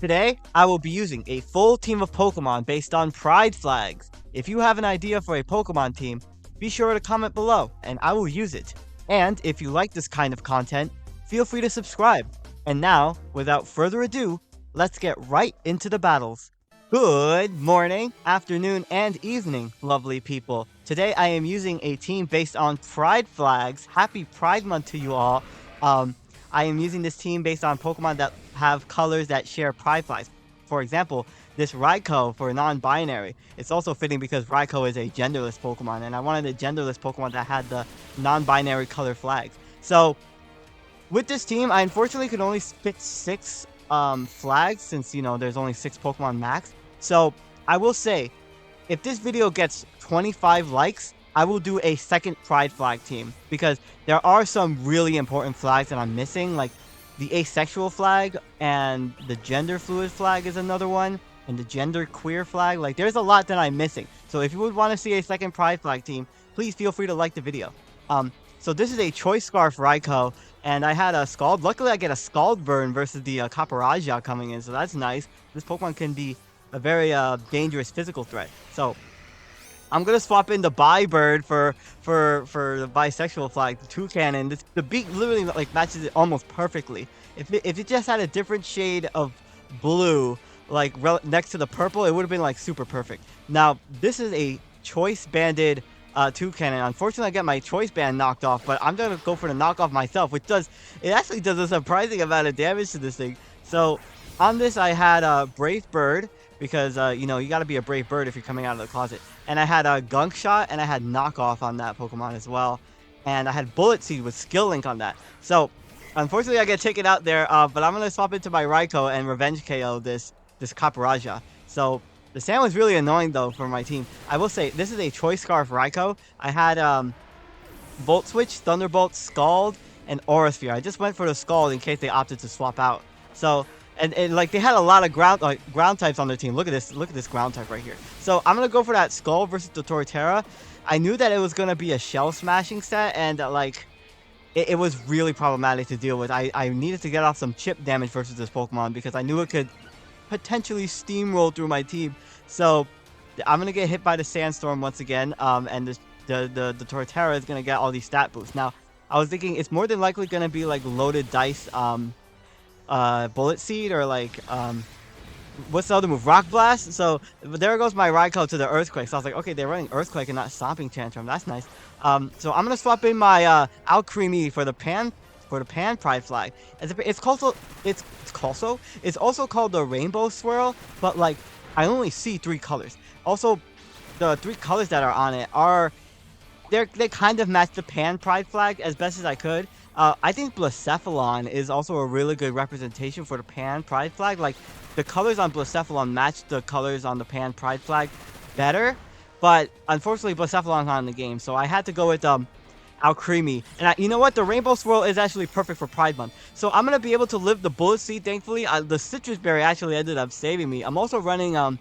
Today, I will be using a full team of Pokemon based on pride flags. If you have an idea for a Pokemon team, be sure to comment below and I will use it. And if you like this kind of content, feel free to subscribe. And now, without further ado, let's get right into the battles. Good morning, afternoon, and evening, lovely people. Today I am using a team based on pride flags. Happy Pride Month to you all. I am using this team based on Pokemon that have colors that share pride flags. For example, this Raikou for non-binary. It's also fitting because Raikou is a genderless Pokemon, and I wanted a genderless Pokemon that had the non-binary color flags. So, with this team, I unfortunately could only pick 6 flags since, there's only 6 Pokemon max. So, I will say, if this video gets 25 likes, I will do a second pride flag team because there are some really important flags that I'm missing, like the asexual flag and the gender fluid flag is another one, and the gender queer flag. Like, there's a lot that I'm missing. So if you would want to see a second pride flag team, please feel free to like the video. So this is a Choice Scarf Raikou, and I had a Scald. Luckily, I get a Scald Burn versus the Caterpie coming in, so that's nice. This Pokemon can be a very dangerous physical threat. So I'm gonna swap in the Bird for the bisexual flag, the Toucannon. The beak literally like matches it almost perfectly. If it just had a different shade of blue, like next to the purple, it would have been like super perfect. Now this is a choice banded Toucannon. Unfortunately, I get my choice band knocked off, but I'm gonna go for the knockoff myself, which actually does a surprising amount of damage to this thing. So on this, I had Brave Bird. Because, you gotta be a brave bird if you're coming out of the closet. And I had a Gunk Shot, and I had Knockoff on that Pokemon as well. And I had Bullet Seed with Skill Link on that. So, unfortunately, I get taken out there, but I'm gonna swap into my Raikou and Revenge KO this Caterpie. So, the sand was really annoying, though, for my team. I will say, this is a Choice Scarf Raikou. I had, Volt Switch, Thunderbolt, Scald, and Aura Sphere. I just went for the Scald in case they opted to swap out. So, and like they had a lot of ground types on their team. Look at this ground type right here. So I'm gonna go for that Skull versus the Torterra. I knew that it was gonna be a shell smashing set, and it was really problematic to deal with. I needed to get off some chip damage versus this Pokemon because I knew it could potentially steamroll through my team. So I'm gonna get hit by the Sandstorm once again. And the Torterra is gonna get all these stat boosts. Now I was thinking it's more than likely gonna be like loaded dice. Bullet Seed or what's the other move? Rock Blast. So there goes my Raikou to the Earthquake. So I was like, okay, they're running Earthquake and not Stomping Tantrum. That's nice. So I'm gonna swap in my Alcremie for the Pan Pride Flag. It's also called the Rainbow Swirl, but like I only see 3 colors. Also, the 3 colors that are on it are they kind of match the Pan Pride Flag as best as I could. I think Blacephalon is also a really good representation for the Pan Pride Flag. Like, the colors on Blacephalon match the colors on the Pan Pride Flag better, but unfortunately Blacephalon's not in the game, so I had to go with Alcremie. And you know what? The Rainbow Swirl is actually perfect for Pride Month. So I'm gonna be able to live the Bullet Seed, thankfully. The Citrus Berry actually ended up saving me. I'm also running I'm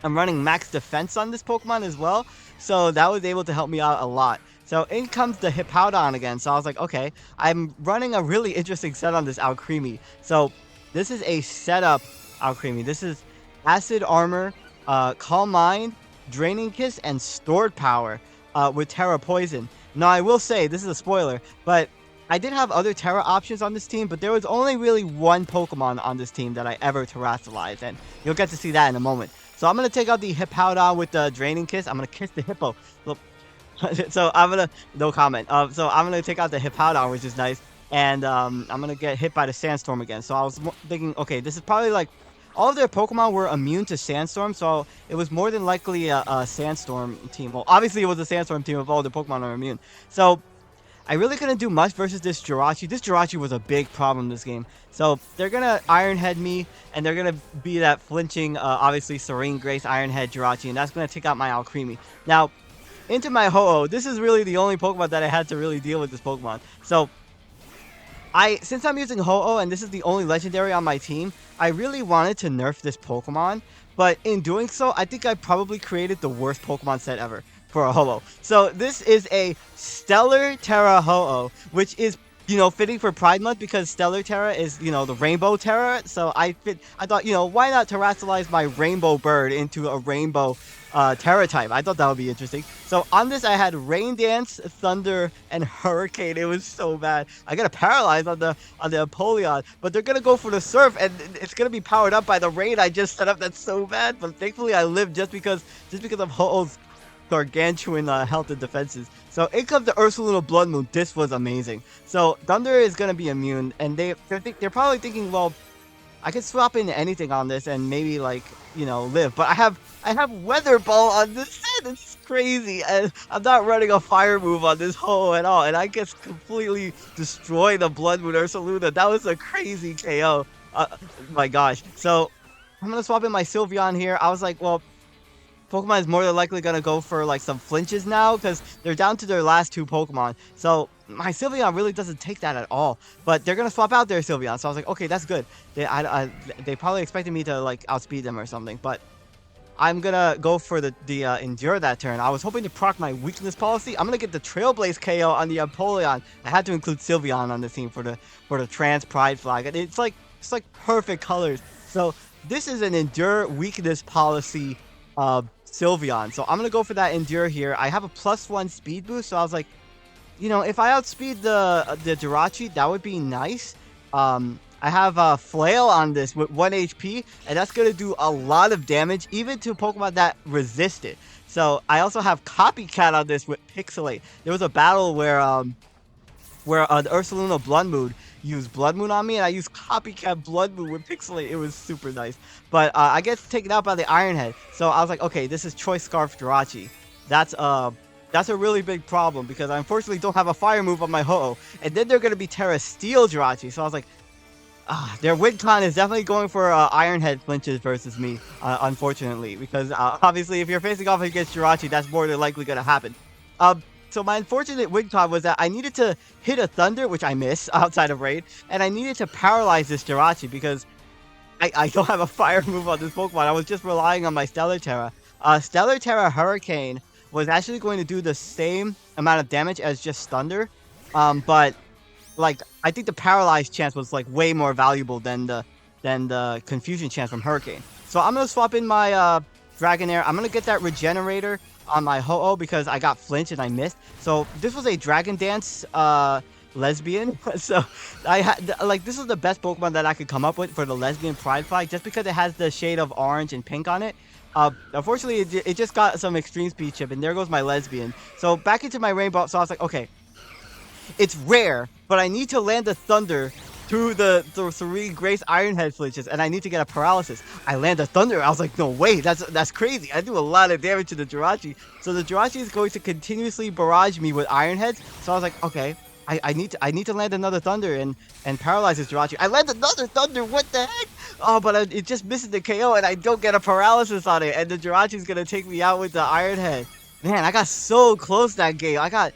running max defense on this Pokemon as well, so that was able to help me out a lot. So in comes the Hippowdon again, so I was like, okay, I'm running a really interesting set on this Alcremie. So this is a setup Alcremie. This is Acid Armor, Calm Mind, Draining Kiss, and Stored Power with Terra Poison. Now I will say, this is a spoiler, but I did have other Terra options on this team, but there was only really one Pokemon on this team that I ever Terastallized, and you'll get to see that in a moment. So I'm going to take out the Hippowdon with the Draining Kiss. I'm going to kiss the Hippo. Look. So I'm going to... No comment. So I'm going to take out the Hippowdon, which is nice. And I'm going to get hit by the Sandstorm again. So I was thinking, okay, this is probably like... All of their Pokemon were immune to Sandstorm, so it was more than likely a Sandstorm team. Well, obviously it was a Sandstorm team if all the Pokemon are immune. So I really couldn't do much versus this Jirachi. This Jirachi was a big problem this game. So they're going to Iron Head me, and they're going to be that flinching, obviously, Serene Grace Iron Head Jirachi, and that's going to take out my Alcremie. Now, into my Ho-Oh. This is really the only Pokemon that I had to really deal with this Pokemon. So, since I'm using Ho-Oh, and this is the only Legendary on my team, I really wanted to nerf this Pokemon, but in doing so, I think I probably created the worst Pokemon set ever for a Ho-Oh. So this is a Stellar Terra Ho-Oh, which is fitting for Pride Month because Stellar Terra is, the Rainbow Terra. So I thought, why not terrestrialize my rainbow bird into a rainbow Terra type? I thought that would be interesting. So on this, I had Rain Dance, Thunder, and Hurricane. It was so bad. I got to paralyze on the Apollyon, but they're gonna go for the Surf, and it's gonna be powered up by the rain I just set up. That's so bad. But thankfully, I lived just because of Ho-Oh's gargantuan health and defenses. So in comes the Ursaluna Blood Moon. This was amazing. So Thunder is gonna be immune, and they're probably thinking, well, I could swap into anything on this and maybe like live. But I have Weather Ball on this set. It's crazy. And I'm not running a fire move on this Ho at all, and I just completely destroy the Blood Moon Ursaluna. That was a crazy KO. My gosh. So I'm gonna swap in my Sylveon here. I was like, well, Pokemon is more than likely going to go for like some flinches now because they're down to their last 2 Pokemon. So my Sylveon really doesn't take that at all. But they're going to swap out their Sylveon. So I was like, okay, that's good. They probably expected me to like outspeed them or something. But I'm going to go for the Endure that turn. I was hoping to proc my weakness policy. I'm going to get the Trailblaze KO on the Apollyon. I had to include Sylveon on the team for the Trans Pride flag. It's like perfect colors. So this is an Endure weakness policy Sylveon. So I'm going to go for that Endure here. I have a +1 speed boost, so I was like, if I outspeed the Jirachi, that would be nice. I have a Flail on this with 1 HP, and that's going to do a lot of damage, even to Pokemon that resist it. So I also have Copycat on this with Pixelate. There was a battle where the Ursaluna Blood Moon used Blood Moon on me, and I used Copycat Blood Moon with Pixelate. It was super nice. But I get taken out by the Iron Head. So I was like, okay, this is Choice Scarf Jirachi. That's a really big problem because I unfortunately don't have a fire move on my Ho-Oh. And then they're going to be Terra Steel Jirachi. So I was like, their win con is definitely going for Iron Head flinches versus me, unfortunately. Because obviously, if you're facing off against Jirachi, that's more than likely going to happen. So my unfortunate win con was that I needed to hit a Thunder, which I miss outside of Raid, and I needed to paralyze this Jirachi because I don't have a fire move on this Pokemon. I was just relying on my Stellar Terra. Stellar Terra Hurricane was actually going to do the same amount of damage as just Thunder, but like I think the paralyzed chance was like way more valuable than the confusion chance from Hurricane. So I'm gonna swap in my Dragonair. I'm gonna get that Regenerator on my Ho-Oh because I got flinched and I missed. So this was a Dragon Dance lesbian. So I had this is the best Pokemon that I could come up with for the lesbian Pride flag, just because it has the shade of orange and pink on it. Unfortunately, it just got some extreme speed chip, and there goes my lesbian. So back into my Rainbow. So I was like, okay, it's rare, but I need to land a Thunder through the 3 Grace Iron Head flinches, and I need to get a paralysis. I land a Thunder. I was like, no way, that's crazy. I do a lot of damage to the Jirachi. So the Jirachi is going to continuously barrage me with Iron Heads. So I was like, okay, I need to land another Thunder and paralyze this Jirachi. I land another Thunder. What the heck? Oh, but it just misses the KO, and I don't get a paralysis on it. And the Jirachi is gonna take me out with the Iron Head. Man, I got so close that game. I got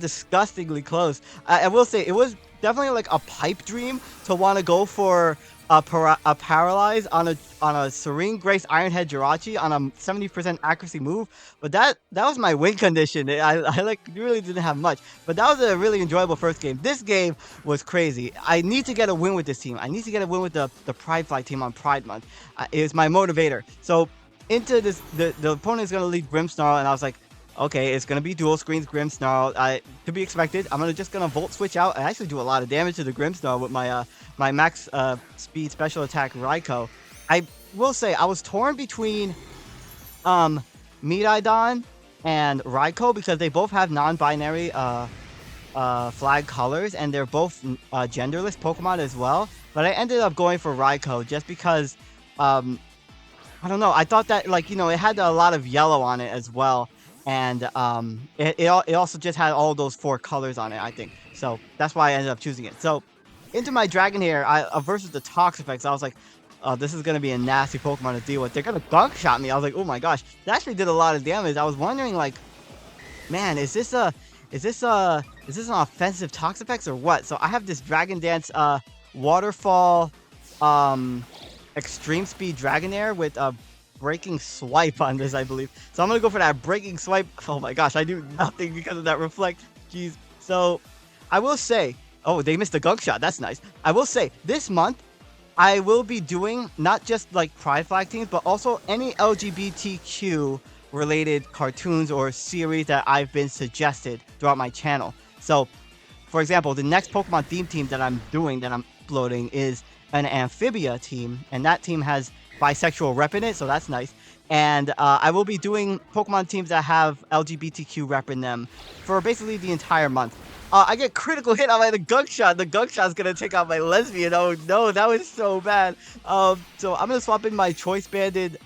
disgustingly close. I will say it was definitely like a pipe dream to want to go for a paralyze on a Serene Grace Iron Head Jirachi on a 70% accuracy move, but that was my win condition. I like really didn't have much, but that was a really enjoyable first game. This game was crazy. I need to get a win with this team. I need to get a win with the Pride Flag team on Pride Month. It was my motivator. So into this, the opponent is gonna lead Grimmsnarl, and I was like, okay, it's gonna be dual screens Grimmsnarl. To be expected. I'm just gonna Volt Switch out. I actually do a lot of damage to the Grimmsnarl with my my max speed special attack Raikou. I will say I was torn between Miraidon and Raikou because they both have non-binary flag colors, and they're both genderless Pokemon as well. But I ended up going for Raikou just because I don't know. I thought that it had a lot of yellow on it as well. And it also just had all those 4 colors on it, I think. So that's why I ended up choosing it. So into my Dragonair, versus the Toxapex, I was like, oh, this is going to be a nasty Pokemon to deal with. They're going to Gunk Shot me. I was like, oh my gosh. That actually did a lot of damage. I was wondering, like, man, is this an offensive Toxapex or what? So I have this Dragon Dance Waterfall Extreme Speed Dragonair with a Breaking Swipe on this, I believe. So I'm gonna go for that Breaking Swipe. Oh my gosh, I do nothing because of that Reflect. Jeez. So I will say Oh, they missed the gunk shot. That's nice. I will say, this month, I will be doing not just like pride flag teams, but also any LGBTQ related cartoons or series that I've been suggested throughout my channel. So, for example, the next Pokemon theme team that I'm doing, that I'm uploading, is an Amphibia team, and that team has bisexual rep in it, so that's nice. And I will be doing Pokemon teams that have LGBTQ rep in them for basically the entire month. I get critical hit on the gunk shot. The gunk shot's gonna take out my lesbian. Oh no, that was so bad. So I'm gonna swap in my choice banded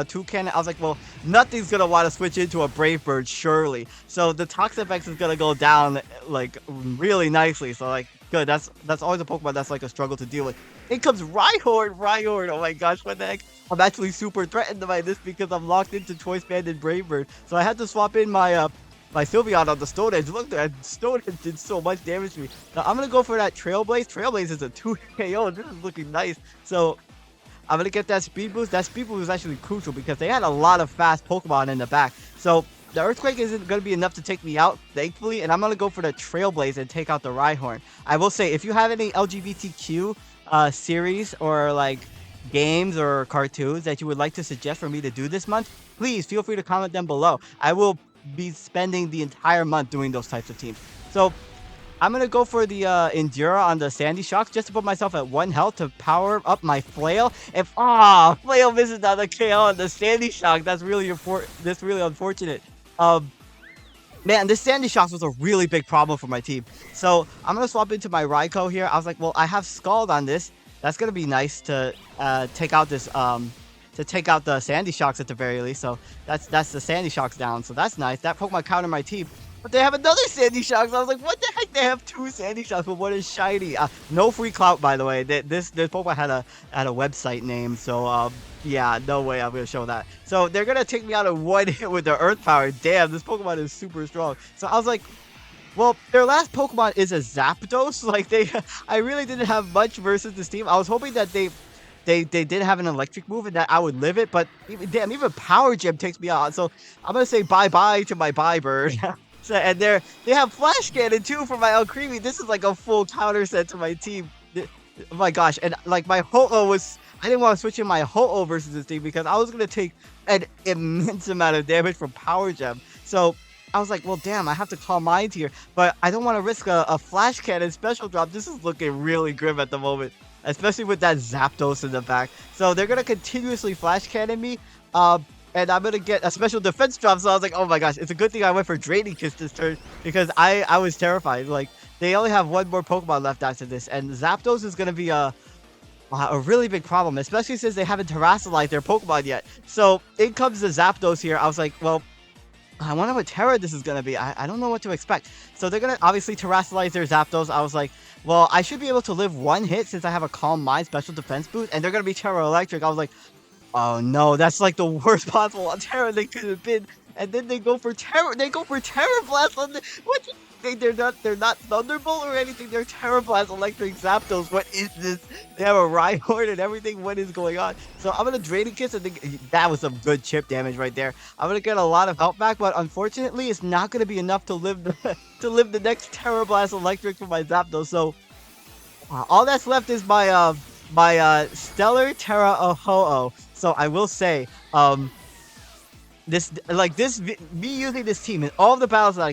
toucan. I was like, well, nothing's gonna want to switch into a brave bird, surely. So the Toxapex is gonna go down like really nicely. So like, good. That's always a Pokemon that's like a struggle to deal with. In comes Rhyhorn. Oh my gosh, what the heck? I'm actually super threatened by this because I'm locked into choice banded brave bird. So I had to swap in my my Sylveon on the Stone Edge. Look, that Stone Edge did so much damage to me. Now I'm gonna go for that Trailblaze. Trailblaze is a 2 KO. This is looking nice. So I'm gonna get that speed boost. That speed boost is actually crucial because they had a lot of fast Pokemon in the back. So the Earthquake isn't gonna be enough to take me out, thankfully, and I'm gonna go for the Trailblaze and take out the Rhyhorn. I will say, if you have any LGBTQ series or like games or cartoons that you would like to suggest for me to do this month, please feel free to comment them below. I will be spending the entire month doing those types of teams. So I'm gonna go for the Endura on the Sandy Shocks just to put myself at 1 health to power up my Flail. If Flail misses on the KO on the Sandy Shock, that's really unfortunate. Man, this Sandy Shocks was a really big problem for my team. So I'm gonna swap into my Raikou here. I was like, well, I have Scald on this. That's gonna be nice to take out this to take out the Sandy Shocks at the very least. So that's the Sandy Shocks down. So that's nice. That Pokemon countered my team. But they have another Sandy Shocks. I was like, what the heck? They have 2 Sandy Shocks, but one is shiny. No free clout, by the way. This Pokemon had a website name, so yeah, no way I'm gonna show that. So they're gonna take me out in 1 hit with their Earth Power. Damn, this Pokemon is super strong. So I was like, well, their last Pokemon is a Zapdos. Like I really didn't have much versus this team. I was hoping that they did have an electric move and that I would live it, but even Power Gem takes me out. So I'm gonna say bye-bye to my Bye-Bird. So, and they have Flash Cannon too for my Alcremie. This is like a full counter set to my team. Oh my gosh, and like my Ho-Oh was, I didn't want to switch in my Ho-Oh versus this team because I was gonna take an immense amount of damage from Power Gem. So I was like, well, damn, I have to Calm Mind here, but I don't want to risk a Flash Cannon special drop. This is looking really grim at the moment, especially with that Zapdos in the back. So they're gonna continuously Flash Cannon me, and I'm gonna get a special defense drop. So I was like, oh my gosh, it's a good thing I went for Draining Kiss this turn because I was terrified. Like, they only have 1 more Pokemon left after this, and Zapdos is gonna be a really big problem, especially since they haven't terrestrialized their Pokemon yet. So in comes the Zapdos here. I was like, well, I wonder what Terra this is going to be. I don't know what to expect. So they're going to obviously terrestrialize their Zapdos. I was like, well, I should be able to live 1 hit since I have a Calm Mind special defense boost. And they're going to be Terra Electric. I was like, oh no, that's like the worst possible on Terra they could have been. And then they go for Terra. They go for Terra Blast on the... What? They're not Thunderbolt or anything. They're Terra Blast Electric Zapdos. What is this? They have a Rhyhorn and everything. What is going on? So I'm gonna Draining Kiss. I think that was some good chip damage right there. I'm gonna get a lot of health back, but unfortunately, it's not gonna be enough to live the next Terra Blast Electric for my Zapdos. So all that's left is my Stellar Terra Ho-Oh. So I will say, me using this team in all of the battles that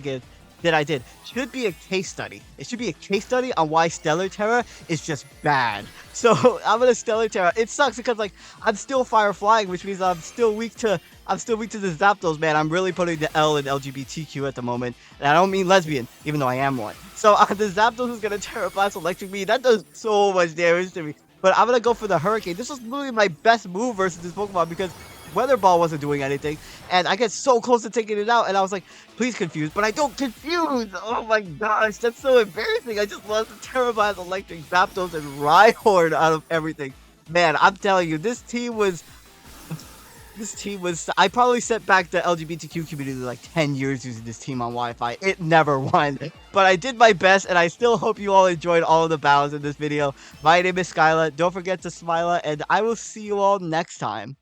I did should be a case study. It should be a case study on why Stellar Terra is just bad. So I'm gonna Stellar Terra. It sucks because like I'm still Fire Flying, which means I'm still weak to the Zapdos, man. I'm really putting the L in LGBTQ at the moment, and I don't mean lesbian, even though I am one. So the Zapdos is gonna Terra Blast Electric me. That does so much damage to me. But I'm gonna go for the Hurricane. This was literally my best move versus this Pokemon because Weather Ball wasn't doing anything, and I get so close to taking it out, and I was like, please confuse, but I don't confuse! Oh my gosh, that's so embarrassing. I just lost the Terra Blast Electric, Zapdos, and Rhyhorn out of everything. Man, I'm telling you, this team was... I probably set back the LGBTQ community like 10 years using this team on Wi-Fi. It never won. But I did my best, and I still hope you all enjoyed all of the battles in this video. My name is SkyLaaa. Don't forget to smile, and I will see you all next time.